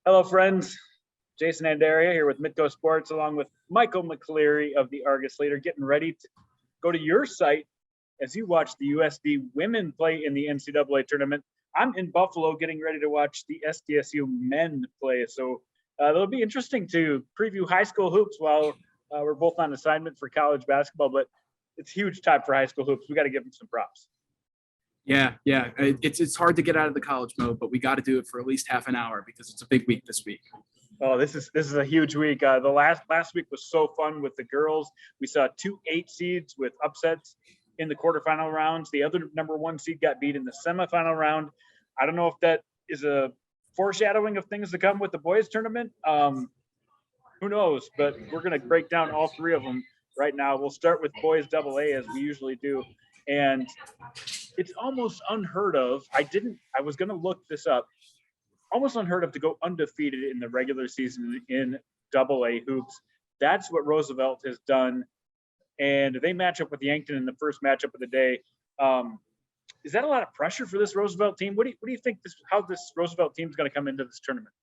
Hello, friends. Jason Andera here with Midco Sports, along with Michael McCleary of the Argus Leader, getting ready to go to your site as you watch the USD women play in the NCAA tournament. I'm in Buffalo getting ready to watch the SDSU men play. So it'll be interesting to preview high school hoops while we're both on assignment for college basketball, but it's huge time for high school hoops. We got to give them some props. Yeah. It's hard to get out of the college mode, but we got to do it for at least half an hour because it's a big week this week. Oh, this is a huge week. The last week was so fun with the girls. We saw 2 8 seeds with upsets in the quarterfinal rounds. The other number 1 seed got beat in the semifinal round. I don't know if that is a foreshadowing of things to come with the boys tournament. Who knows? But we're going to break down all 3 of them right now. We'll start with boys AA as we usually do. And it's almost unheard of. I was going to look this up. Almost unheard of to go undefeated in the regular season in AA hoops. That's what Roosevelt has done. And they match up with Yankton in the first matchup of the day. Is that a lot of pressure for this Roosevelt team? What do you think how this Roosevelt team is going to come into this tournament?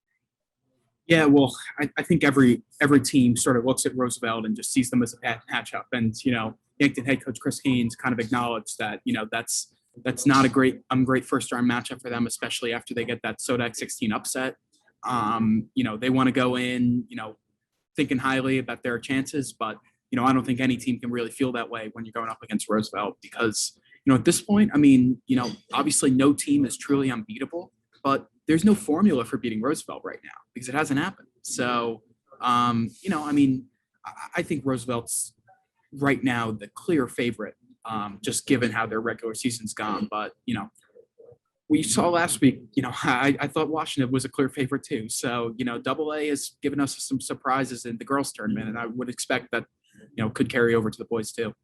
Yeah, well, I think every team sort of looks at Roosevelt and just sees them as a matchup. And, Yankton head coach Chris Haynes kind of acknowledged that, that's not a great first round matchup for them, especially after they get that Sodak 16 upset. They want to go in, thinking highly about their chances, but I don't think any team can really feel that way when you're going up against Roosevelt because, at this point, obviously no team is truly unbeatable, but there's no formula for beating Roosevelt right now because it hasn't happened. So, I think Roosevelt's right now the clear favorite, just given how their regular season's gone. But, we saw last week, I thought Washington was a clear favorite too. So, AA has given us some surprises in the girls tournament, and I would expect that, could carry over to the boys too.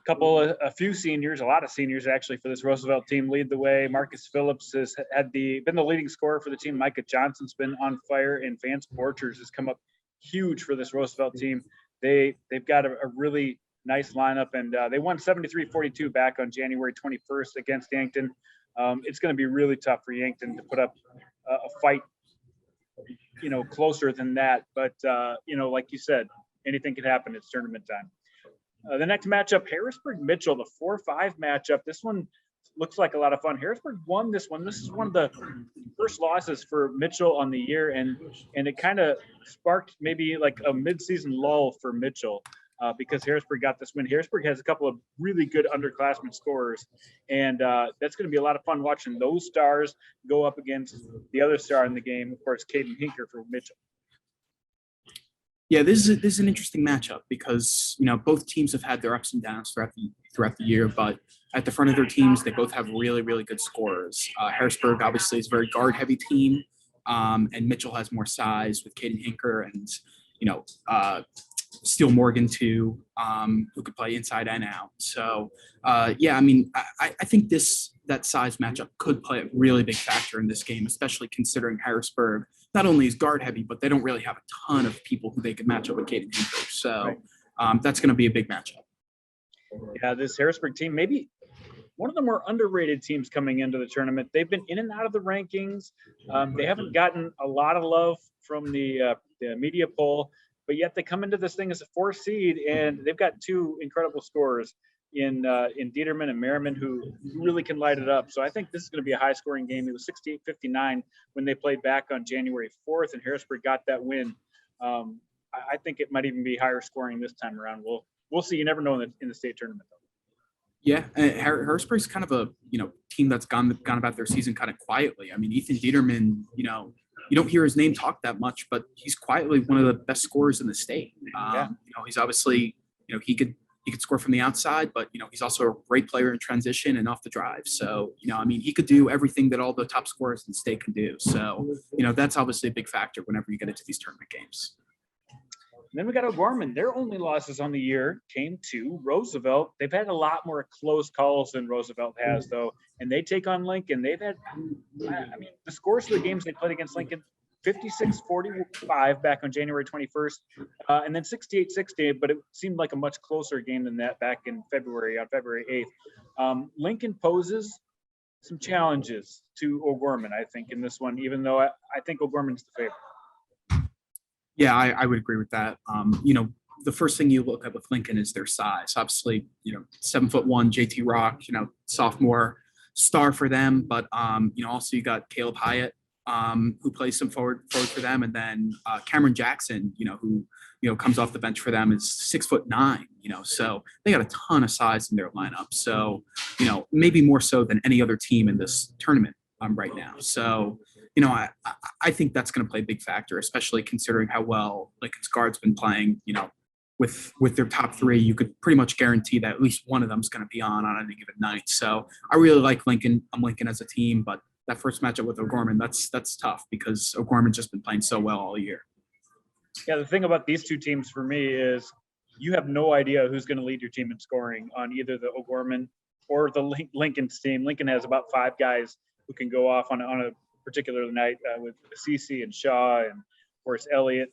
A few seniors, a lot of seniors actually for this Roosevelt team lead the way. Marcus Phillips has been the leading scorer for the team. Micah Johnson's been on fire, and Vance Borchers has come up huge for this Roosevelt team. They've got a really nice lineup, and they won 73-42 back on January 21st against Yankton. It's going to be really tough for Yankton to put up a fight, closer than that. But, like you said, anything can happen. It's tournament time. The next matchup, Harrisburg-Mitchell, the 4-5 matchup. This one looks like a lot of fun. Harrisburg won this one. This is one of the first losses for Mitchell on the year, and it kind of sparked maybe like a midseason lull for Mitchell because Harrisburg got this win. Harrisburg has a couple of really good underclassmen scorers, and that's going to be a lot of fun watching those stars go up against the other star in the game, of course, Caden Hinker for Mitchell. Yeah, this is an interesting matchup because both teams have had their ups and downs throughout the year, but at the front of their teams, they both have really, really good scorers. Harrisburg obviously is a very guard heavy team, and Mitchell has more size with Caden Hinker and Steele Morgan too, who could play inside and out. So I think that size matchup could play a really big factor in this game, especially considering Harrisburg not only is guard heavy, but they don't really have a ton of people who they could match up with Caden Hinker. So that's going to be a big matchup. Yeah, this Harrisburg team, maybe one of the more underrated teams coming into the tournament. They've been in and out of the rankings. They haven't gotten a lot of love from the media poll, but yet they come into this thing as a 4 seed, and they've got 2 incredible scorers in Dieterman and Merriman who really can light it up. So I think this is going to be a high-scoring game. It was 68-59 when they played back on January 4th, and Harrisburg got that win. I think it might even be higher scoring this time around. We'll see. You never know in the state tournament, though. Yeah, Harrisburg's kind of a team that's gone about their season kind of quietly. Ethan Dieterman, you don't hear his name talked that much, but he's quietly one of the best scorers in the state. He's obviously he could score from the outside, but he's also a great player in transition and off the drive. So he could do everything that all the top scorers in the state can do. So that's obviously a big factor whenever you get into these tournament games. And then we got O'Gorman. Their only losses on the year came to Roosevelt. They've had a lot more close calls than Roosevelt has, though. And they take on Lincoln. They've had, the scores for the games they played against Lincoln, 56-45 back on January 21st, and then 68-68, but it seemed like a much closer game than that back in February, on February 8th. Lincoln poses some challenges to O'Gorman, I think, in this one, even though I think O'Gorman's the favorite. Yeah, I would agree with that. The first thing you look at with Lincoln is their size. Obviously, 7'1", JT Rock, sophomore star for them, but also you got Caleb Hyatt, who plays some forward for them, and then Cameron Jackson, who comes off the bench for them, is 6'9", so they got a ton of size in their lineup. So maybe more so than any other team in this tournament right now. So I think that's going to play a big factor, especially considering how well Lincoln's guard's been playing. With their top three, you could pretty much guarantee that at least one of them is going to be on any given night. So I really like Lincoln. I'm Lincoln as a team, but that first matchup with O'Gorman, that's tough because O'Gorman's just been playing so well all year. Yeah, the thing about these two teams for me is you have no idea who's going to lead your team in scoring on either the O'Gorman or the Lincoln's team. Lincoln has about 5 guys who can go off on a particular night with CC and Shaw, and of course Elliott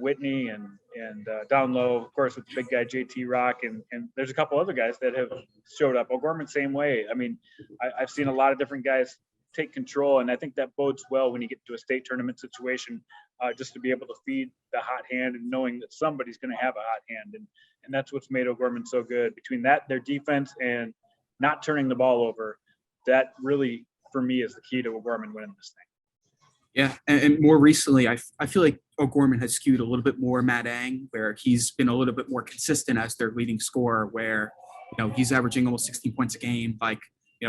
Whitney, and down low, of course, with the big guy JT Rock, and there's a couple other guys that have showed up. O'Gorman, same way. I mean, I've seen a lot of different guys take control, and I think that bodes well when you get to a state tournament situation, just to be able to feed the hot hand and knowing that somebody's going to have a hot hand, and that's what's made O'Gorman so good. Between that, their defense, and not turning the ball over, that really, for me, is the key to O'Gorman winning this thing. Yeah, and more recently, I feel like O'Gorman has skewed a little bit more Matt Ang, where he's been a little bit more consistent as their leading scorer, where he's averaging almost 16 points a game. Like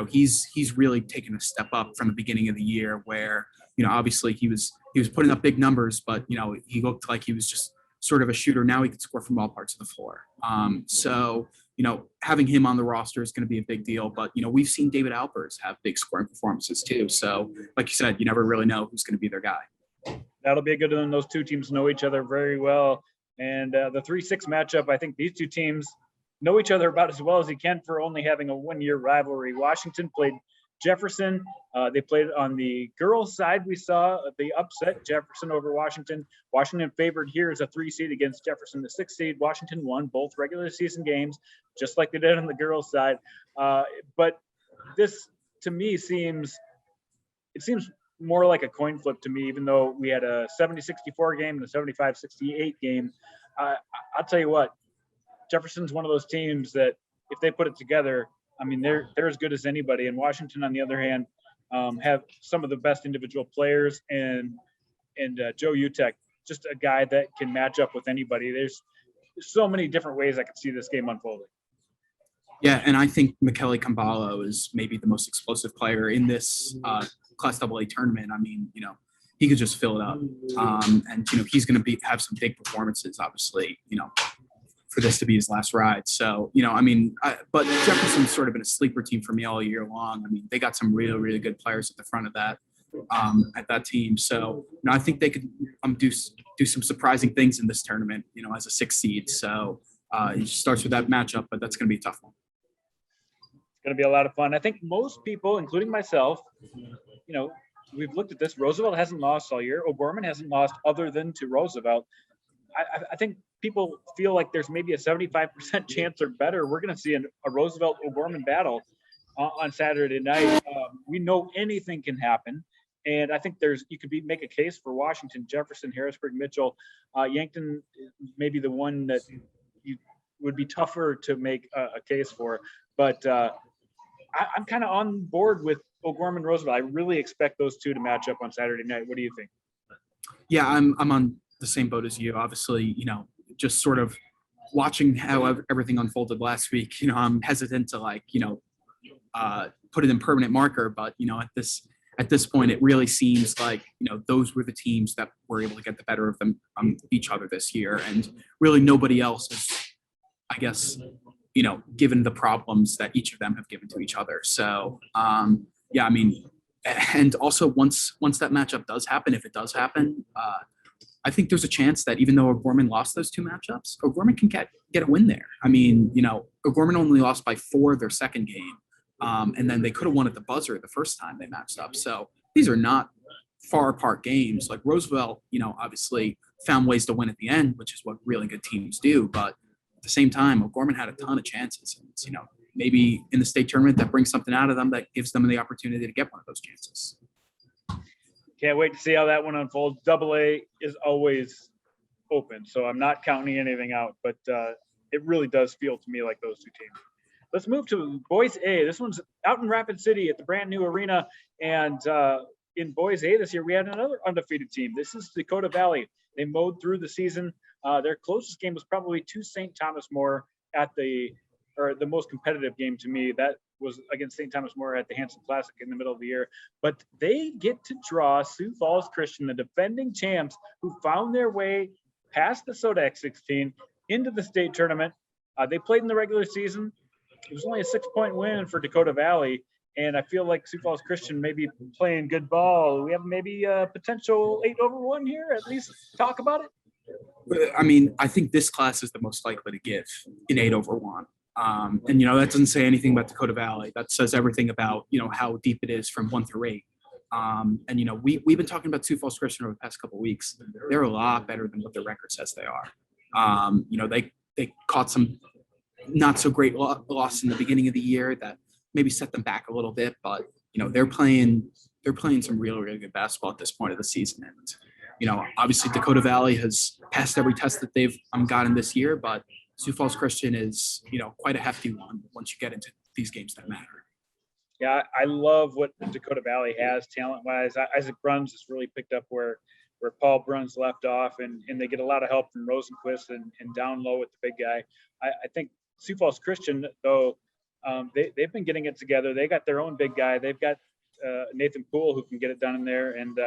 he's really taken a step up from the beginning of the year, where obviously he was putting up big numbers, but he looked like he was just sort of a shooter. Now he can score from all parts of the floor. So having him on the roster is going to be a big deal. But we've seen David Alpers have big scoring performances too. So like you said, you never really know who's going to be their guy. That'll be a good one. Those two teams know each other very well. And the 3-6 matchup, I think these two teams know each other about as well as you can for only having a one-year rivalry. Washington played Jefferson. They played on the girls' side. We saw the upset, Jefferson over Washington. Washington favored here as a 3 seed against Jefferson, the 6 seed. Washington won both regular season games, just like they did on the girls' side. But this, to me, seems more like a coin flip to me, even though we had a 70-64 game and a 75-68 game. I'll tell you what, Jefferson's one of those teams that if they put it together, I mean, they're as good as anybody. And Washington, on the other hand, have some of the best individual players, and Joe Utek, just a guy that can match up with anybody. There's so many different ways I could see this game unfolding. Yeah, and I think McCleary Kambalo is maybe the most explosive player in this Class AA tournament. I mean, he could just fill it up, and he's going to have some big performances, obviously, for this to be his last ride. So, but Jefferson's sort of been a sleeper team for me all year long. I mean, they got some really, really good players at the front of that, at that team. So, I think they could do some surprising things in this tournament, as a 6 seed. So it starts with that matchup, but that's going to be a tough one. It's going to be a lot of fun. I think most people, including myself, we've looked at this. Roosevelt hasn't lost all year. O'Gorman hasn't lost other than to Roosevelt. I think people feel like there's maybe a 75% chance or better we're going to see a Roosevelt O'Gorman battle on Saturday night. We know anything can happen, and I think you could make a case for Washington, Jefferson, Harrisburg, Mitchell, Yankton, maybe the one that you would be tougher to make a case for. But I'm kind of on board with O'Gorman Roosevelt. I really expect those two to match up on Saturday night. What do you think? Yeah, I'm on the same boat as you. Obviously, just sort of watching how everything unfolded last week, I'm hesitant to put it in permanent marker, but at this point, it really seems like, those were the teams that were able to get the better of them each other this year. And really nobody else is, I guess, given the problems that each of them have given to each other. So, yeah, I mean, and also once that matchup does happen, if it does happen, I think there's a chance that even though O'Gorman lost those 2 matchups, O'Gorman can get a win there. I mean, O'Gorman only lost by 4 their second game, and then they could have won at the buzzer the first time they matched up. So these are not far apart games. Like Roosevelt, obviously found ways to win at the end, which is what really good teams do. But at the same time, O'Gorman had a ton of chances. And maybe in the state tournament that brings something out of them that gives them the opportunity to get one of those chances. Can't wait to see how that one unfolds. Double A is always open, so I'm not counting anything out, but it really does feel to me like those two teams. Let's move to Boys A. This one's out in Rapid City at the brand new arena, and in Boys A this year, we had another undefeated team. This is Dakota Valley. They mowed through the season. Their closest game was probably to St. Thomas More the most competitive game to me. That was against St. Thomas More at the Hanson Classic in the middle of the year. But they get to draw Sioux Falls Christian, the defending champs, who found their way past the SODAC 16 into the state tournament. They played in the regular season. It was only a 6-point win for Dakota Valley. And I feel like Sioux Falls Christian may be playing good ball. We have maybe a potential 8-over-1 here, at least talk about it. I mean, I think this class is the most likely to give an 8-over-1. And, that doesn't say anything about Dakota Valley. That says everything about, how deep it is from 1 through 8. And, we've been talking about Sioux Falls Christian over the past couple of weeks. They're a lot better than what their record says they are. They caught some not so great loss in the beginning of the year that maybe set them back a little bit, but they're playing some really good basketball at this point of the season. And obviously Dakota Valley has passed every test that they've gotten this year, but Sioux Falls Christian is quite a hefty one once you get into these games that matter. Yeah, I love what Dakota Valley has talent-wise. Isaac Bruns has really picked up where Paul Bruns left off, and they get a lot of help from Rosenquist and down low with the big guy. I think Sioux Falls Christian, though, they've been getting it together. They got their own big guy. They've got Nathan Poole who can get it done in there, and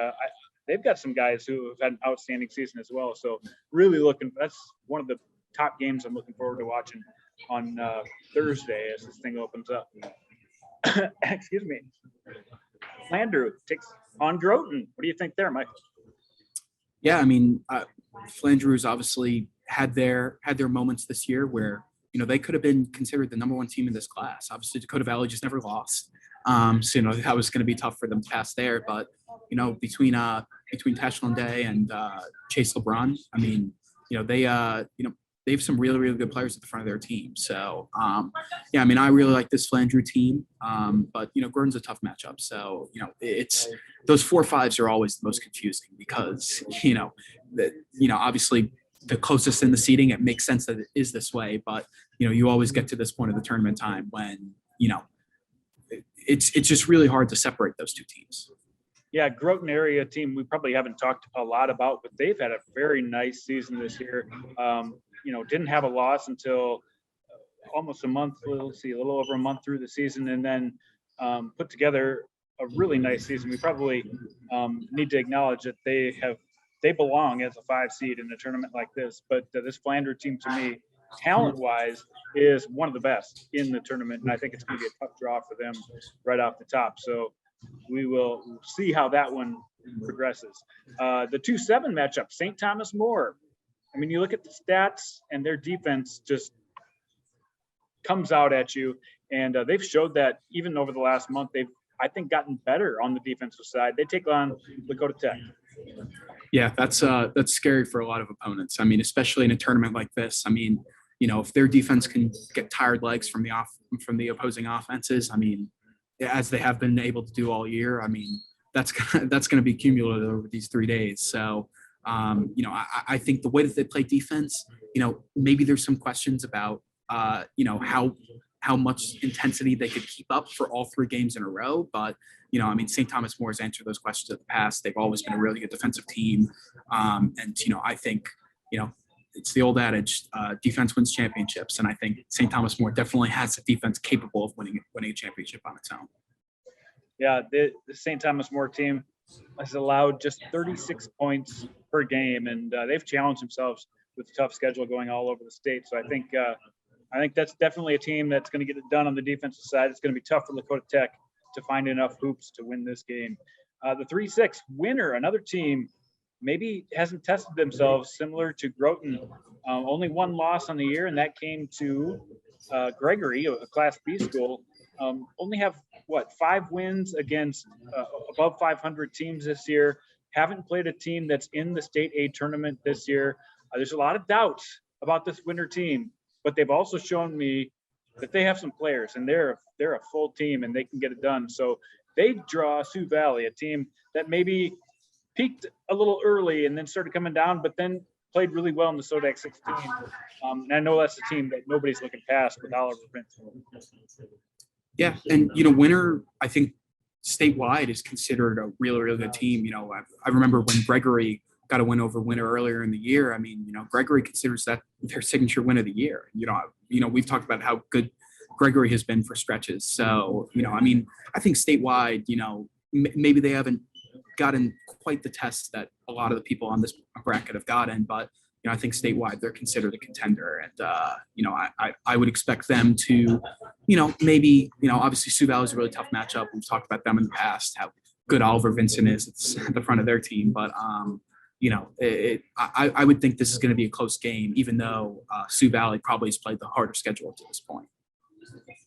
they've got some guys who have had an outstanding season as well. So really that's one of the top games I'm looking forward to watching on Thursday as this thing opens up. Excuse me. Flandreau takes on Groton. What do you think there, Mike? Yeah, I mean, Flandreau's obviously had their moments this year where they could have been considered the number 1 team in this class. Obviously, Dakota Valley just never lost. So, that was going to be tough for them to pass there. But, between Tashlin Day and Chase LeBron, I mean, they have some really, really good players at the front of their team. So, yeah, I mean, I really like this Flandreau team. But, Gordon's a tough matchup. So, it's those 4-5s are always the most confusing because, obviously the closest in the seeding, it makes sense that it is this way. But, you always get to this point of the tournament time when, it's just really hard to separate those two teams. Yeah, Groton area team we probably haven't talked a lot about, but they've had a very nice season this year. Didn't have a loss until almost a month, a little over a month through the season, and then put together a really nice season. We probably need to acknowledge that they belong as a 5 seed in a tournament like this. But this Flandreau team, to me, talent-wise, is one of the best in the tournament, and I think it's going to be a tough draw for them right off the top. So we will see how that one progresses. The 2-7 matchup, St. Thomas More. I mean, you look at the stats, and their defense just comes out at you, and they've showed that even over the last month. They've, I think, gotten better on the defensive side. They take on Dakota Tech. Yeah, that's scary for a lot of opponents. I mean, especially in a tournament like this. I mean, if their defense can get tired legs from the opposing offenses, I mean, as they have been able to do all year, I mean, that's gonna be cumulative over these 3 days. So, I think the way that they play defense, maybe there's some questions about, how much intensity they could keep up for all 3 games in a row. But, I mean, St. Thomas More has answered those questions in the past. They've always been a really good defensive team. And, I think, it's the old adage, defense wins championships. And I think St. Thomas More definitely has a defense capable of winning a championship on its own. Yeah, the St. Thomas More team has allowed just 36 points per game, and they've challenged themselves with a tough schedule going all over the state. So I think that's definitely a team that's going to get it done on the defensive side. It's going to be tough for Dakota Tech to find enough hoops to win this game. The 3-6 winner, another team maybe hasn't tested themselves, similar to Groton. Only 1 loss on the year, and that came to Gregory, a Class B school. Only have, 5 wins against above 500 teams this year. Haven't played a team that's in the State A tournament this year. There's a lot of doubts about this winter team, but they've also shown me that they have some players, and they're a full team, and they can get it done. So they draw Sioux Valley, a team that maybe peaked a little early and then started coming down, but then played really well in the Sodak 16. And I know that's a team that nobody's looking past with Oliver Vincent. Yeah, and Winter, I think statewide is considered a really, really good team. I remember when Gregory got a win over Winter earlier in the year. I mean, Gregory considers that their signature win of the year. We've talked about how good Gregory has been for stretches. So, I mean, I think statewide, maybe they haven't gotten quite the test that a lot of the people on this bracket have gotten, but I think statewide they're considered a contender, and I would expect them to, maybe obviously Sioux Valley is a really tough matchup. We've talked about them in the past, how good Oliver Vincent is. It's at the front of their team, but I would think this is going to be a close game, even though Sioux Valley probably has played the harder schedule to this point.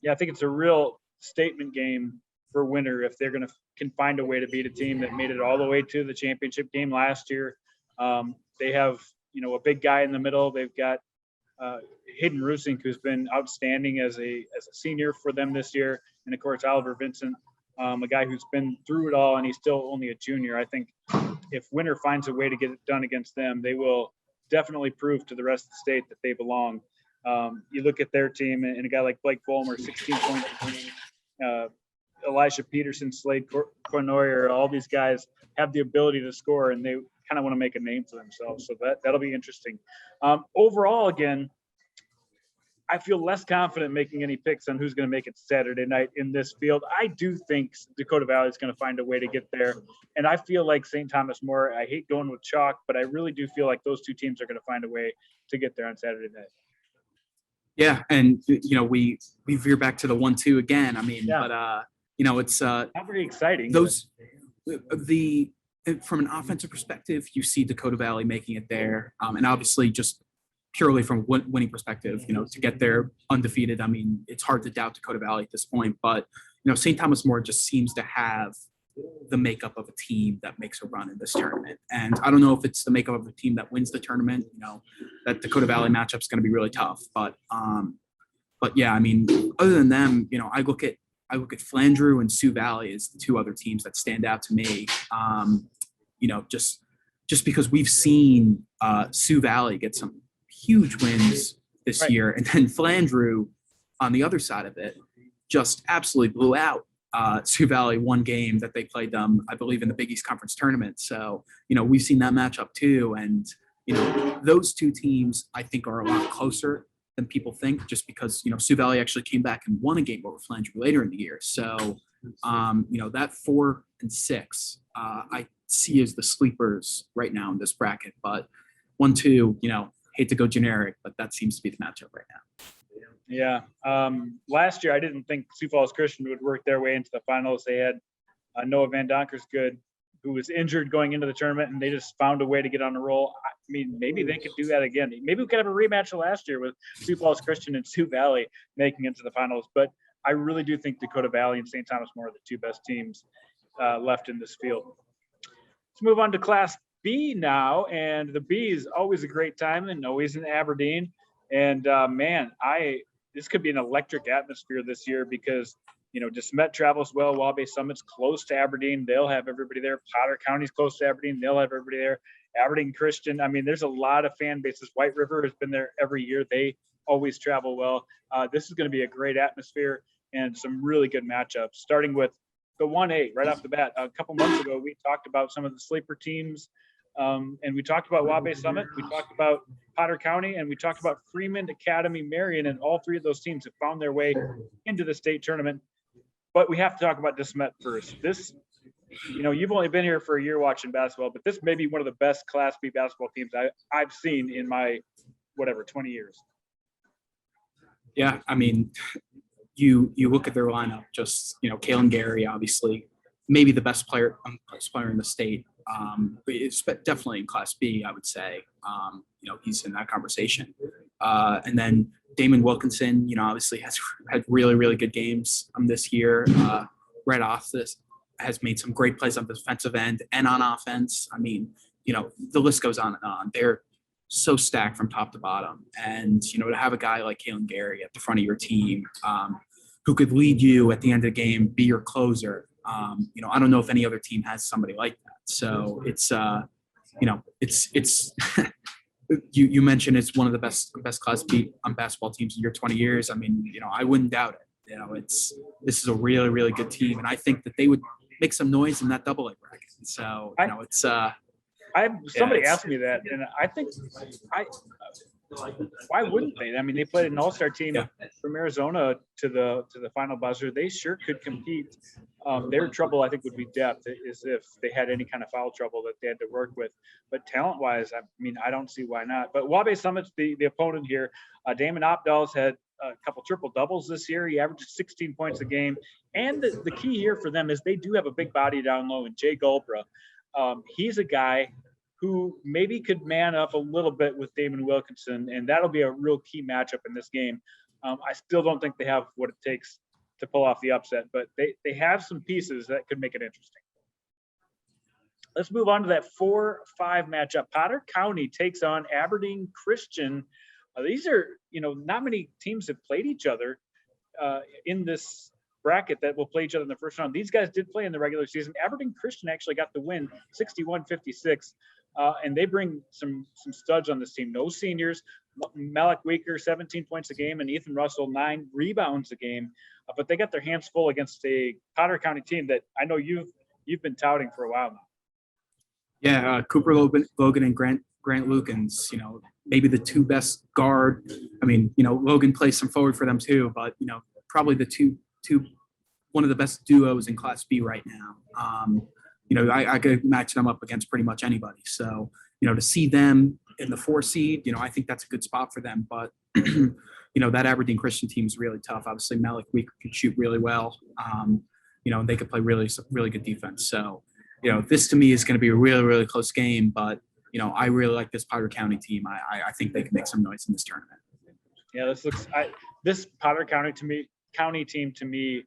Yeah, I think it's a real statement game for Winter if they're can find a way to beat a team that made it all the way to the championship game last year. They have a big guy in the middle. They've got Hayden Rusink, who's been outstanding as a senior for them this year, and of course Oliver Vincent, a guy who's been through it all, and he's still only a junior. I think if Winter finds a way to get it done against them, they will definitely prove to the rest of the state that they belong. You look at their team, and a guy like Blake Vollmer, 16 points a game, Elijah Peterson, Slade Cornoyer, all these guys have the ability to score, and they kind of want to make a name for themselves. So that'll be interesting. Overall, again, I feel less confident making any picks on who's going to make it Saturday night in this field. I do think Dakota Valley is going to find a way to get there. And I feel like St. Thomas More, I hate going with chalk, but I really do feel like those two teams are going to find a way to get there on Saturday night. Yeah. And, we veer back to the 1-2 again. I mean, yeah. But, it's not very exciting. From an offensive perspective, you see Dakota Valley making it there. And obviously just purely from a winning perspective, to get there undefeated. I mean, it's hard to doubt Dakota Valley at this point, but, St. Thomas More just seems to have the makeup of a team that makes a run in this tournament. And I don't know if it's the makeup of a team that wins the tournament, that Dakota Valley matchup is going to be really tough. But yeah, I mean, other than them, I look at Flandreau and Sioux Valley as the two other teams that stand out to me. Just because we've seen Sioux Valley get some huge wins this year, and then Flandreau on the other side of it just absolutely blew out Sioux Valley one game that they played them, I believe, in the Big East Conference tournament. So, we've seen that matchup too. And, those two teams I think are a lot closer than people think, just because, Sioux Valley actually came back and won a game over Flandreau later in the year. So, that 4 and 6, I see as the sleepers right now in this bracket, but 1-2, hate to go generic, but that seems to be the matchup right now. Yeah. Last year, I didn't think Sioux Falls Christian would work their way into the finals. They had Noah Van Donkersgood, who was injured going into the tournament, and they just found a way to get on a roll. I mean, maybe they could do that again. Maybe we could have a rematch of last year with Sioux Falls Christian and Sioux Valley making it to the finals. But I really do think Dakota Valley and St. Thomas More are the two best teams left in this field. Let's move on to Class B now, and the B is always a great time and always in Aberdeen. And this could be an electric atmosphere this year because DeSmet travels well. Wabash Summit's close to Aberdeen. They'll have everybody there. Potter County's close to Aberdeen. They'll have everybody there. Aberdeen Christian. I mean, there's a lot of fan bases. White River has been there every year. They always travel well. This is going to be a great atmosphere and some really good matchups, starting with the 1A right off the bat. A couple months ago, we talked about some of the sleeper teams, and we talked about Wabash Summit. We talked about Potter County, and we talked about Freeman, Academy, Marion, and all three of those teams have found their way into the state tournament. But we have to talk about DeSmet first. This, you've only been here for a year watching basketball, but this may be one of the best Class B basketball teams I've seen in my, 20 years. Yeah, I mean, you look at their lineup, just, Kalen Gary, obviously, maybe the best player in the state. It's definitely in Class B, I would say. He's in that conversation. And then Damon Wilkinson, obviously has had really, really good games this year. Right off this, has made some great plays on the defensive end and on offense. I mean, the list goes on and on. so stacked from top to bottom. And, to have a guy like Kalen Gary at the front of your team, who could lead you at the end of the game, be your closer. I don't know if any other team has somebody like that. So it's, it's you mentioned it's one of the best Class B basketball teams in your 20 years. I mean, I wouldn't doubt it. This is a really, really good team. And I think that they would make some noise in that double A bracket. So, it's somebody asked me that, and I think why wouldn't they? I mean, they played an all-star team from Arizona to the final buzzer. They sure could compete. Their trouble, I think, would be depth, is if they had any kind of foul trouble that they had to work with. But talent-wise, I mean, I don't see why not. But Wabash Summit's the opponent here. Damon Opdahl's had a couple triple doubles this year. He averaged 16 points a game. And the key here for them is they do have a big body down low in Jay Gulbra. He's a guy who maybe could man up a little bit with Damon Wilkinson, and that'll be a real key matchup in this game. I still don't think they have what it takes to pull off the upset, but they have some pieces that could make it interesting. Let's move on to that 4-5 matchup. Potter County takes on Aberdeen Christian. These are, not many teams have played each other in this bracket that will play each other in the first round. These guys did play in the regular season. Aberdeen Christian actually got the win, 61-56. And they bring some studs on this team. No seniors. Malik Weaker, 17 points a game, and Ethan Russell, 9 rebounds a game. But they got their hands full against a Potter County team that I know you've been touting for a while now. Yeah, Cooper Logan and Grant Lukens, maybe the two best guard. I mean, Logan plays some forward for them too, but, probably the two one of the best duos in Class B right now. I could match them up against pretty much anybody. So, to see them in the 4 seed, I think that's a good spot for them. But, that Aberdeen Christian team is really tough. Obviously, Malik Weaker could shoot really well. And they could play really good defense. So, this to me is going to be a really, really close game. But, I really like this Potter County team. I think they can make some noise in this tournament. Yeah, this Potter County team to me,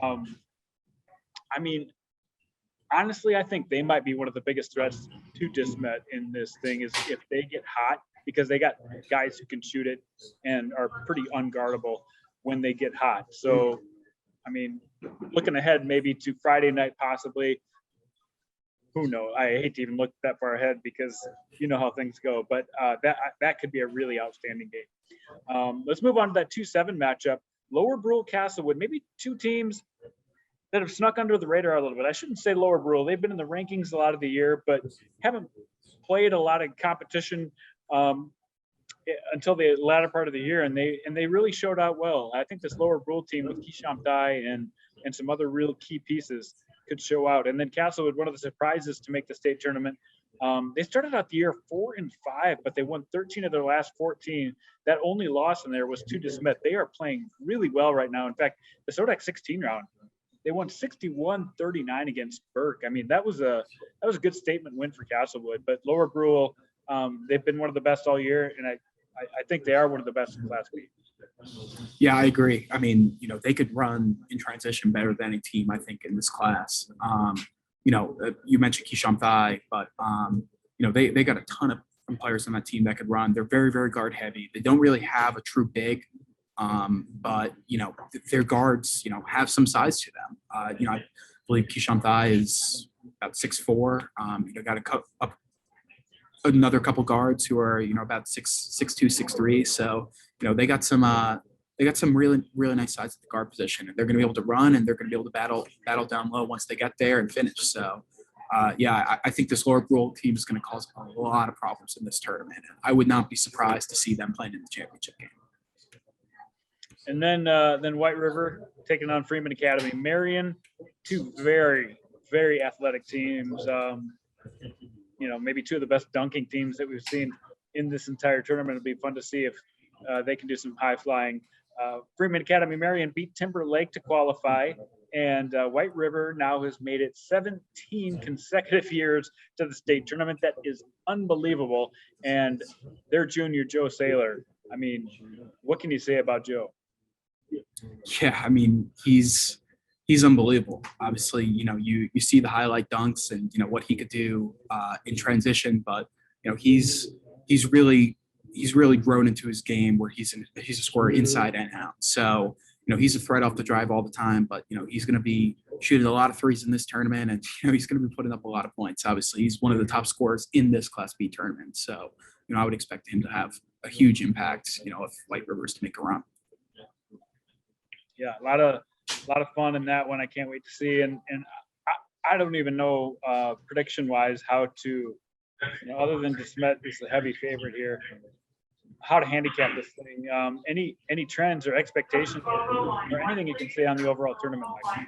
I mean, honestly, I think they might be one of the biggest threats to Dismet in this thing is if they get hot, because they got guys who can shoot it and are pretty unguardable when they get hot. So, I mean, looking ahead maybe to Friday night possibly, who knows? I hate to even look that far ahead because you know how things go, but that could be a really outstanding game. Let's move on to that 2-7 matchup. Lower Brule Castlewood, maybe two teams that have snuck under the radar a little bit. I shouldn't say Lower Brule. They've been in the rankings a lot of the year, but haven't played a lot of competition until the latter part of the year, and they really showed out well. I think this Lower Brule team with Kisham Thai and some other real key pieces could show out. And then Castlewood, one of the surprises to make the state tournament. They started out the year 4-5, but they won 13 of their last 14. That only loss in there was to DeSmith. They are playing really well right now. In fact, the Sodak 16 round, they won 61-39 against Burke. I mean, that was a good statement win for Castlewood. But Lower Brule, they've been one of the best all year, and I think they are one of the best in Class B. Yeah, I agree. I mean, they could run in transition better than any team, I think, in this class. You mentioned Kisham Thai, but, they got a ton of players on that team that could run. They're very, very guard heavy. They don't really have a true big, but, their guards, have some size to them. I believe Kisham Thai is about 6'4". Got another couple guards who are, about 6'2", 6'3". So, they got some really, really nice size at the guard position, and they're going to be able to run, and they're going to be able to battle down low once they get there and finish. So, I think this Lower Brule team is going to cause a lot of problems in this tournament. I would not be surprised to see them playing in the championship game. And then White River taking on Freeman Academy. Marion, two very, very athletic teams. Maybe two of the best dunking teams that we've seen in this entire tournament. It'll be fun to see if they can do some high flying. Freeman Academy Marion beat Timber Lake to qualify, and White River now has made it 17 consecutive years to the state tournament. That is unbelievable. And their junior, Joe Saylor, I mean, what can you say about Joe? Yeah, I mean, he's unbelievable. Obviously, you see the highlight dunks and what he could do in transition, but he's he's really grown into his game where he's a scorer inside and out. So, he's a threat off the drive all the time, but, he's going to be shooting a lot of threes in this tournament, and, he's going to be putting up a lot of points. Obviously, he's one of the top scorers in this Class B tournament. So, I would expect him to have a huge impact, if White River is to make a run. Yeah, a lot of fun in that one. I can't wait to see. And I don't even know prediction-wise how to, other than DeSmet is the heavy favorite here, how to handicap this thing. Any trends or expectations or anything you can say on the overall tournament, Mike?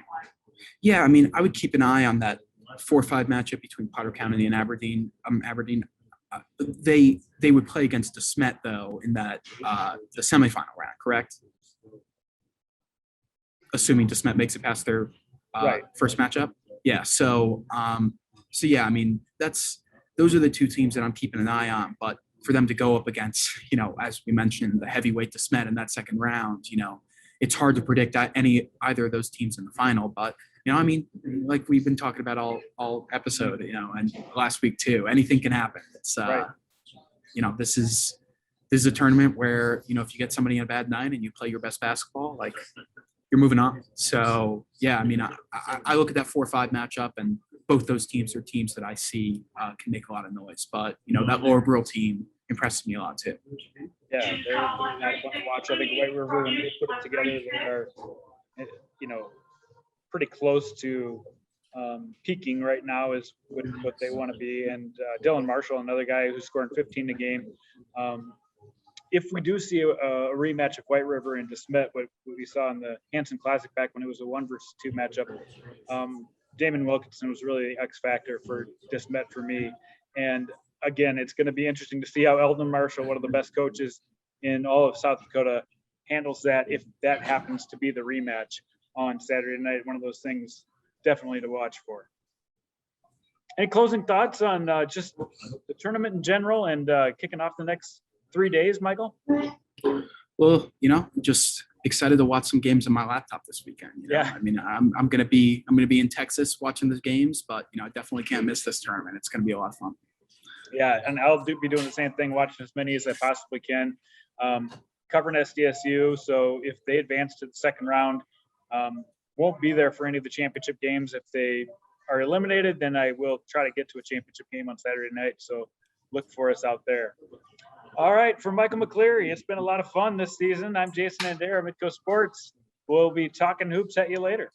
Yeah, I mean, I would keep an eye on that 4-5 matchup between Potter County and Aberdeen. They would play against DeSmet though in that the semifinal round, correct? Assuming DeSmet makes it past their first matchup. Yeah. So yeah, I mean, those are the two teams that I'm keeping an eye on. But for them to go up against, as we mentioned, the heavyweight DeSmet in that second round, it's hard to predict either of those teams in the final. But I mean, like we've been talking about all episode, and last week too, anything can happen. It's this is a tournament where if you get somebody in a bad night and you play your best basketball, like, you're moving on. So yeah, I mean, I look at that 4-5 matchup, and both those teams are teams that I see can make a lot of noise. But that Lower Brill team impresses me a lot too. Yeah, they're a lot of fun to watch. I think White River, when they put it together, they are pretty close to peaking right now is what they want to be. And Dylan Marshall, another guy who's scoring 15 a game. If we do see a rematch of White River and DeSmet, what we saw in the Hanson Classic back when it was a 1-2 matchup, Damon Wilkinson was really the X factor for DeSmet for me. And again, it's going to be interesting to see how Eldon Marshall, one of the best coaches in all of South Dakota, handles that if that happens to be the rematch on Saturday night. One of those things definitely to watch for. Any closing thoughts on just the tournament in general and kicking off the next 3 days, Michael? Well, just excited to watch some games on my laptop this weekend. Yeah. I mean, I'm gonna be in Texas watching the games, but I definitely can't miss this tournament. It's gonna be a lot of fun. Yeah, and I'll be doing the same thing, watching as many as I possibly can. Covering SDSU, so if they advance to the second round, won't be there for any of the championship games. If they are eliminated, then I will try to get to a championship game on Saturday night. So look for us out there. All right, for Michael McCleary, it's been a lot of fun this season. I'm Jason Andera, Midco Sports. We'll be talking hoops at you later.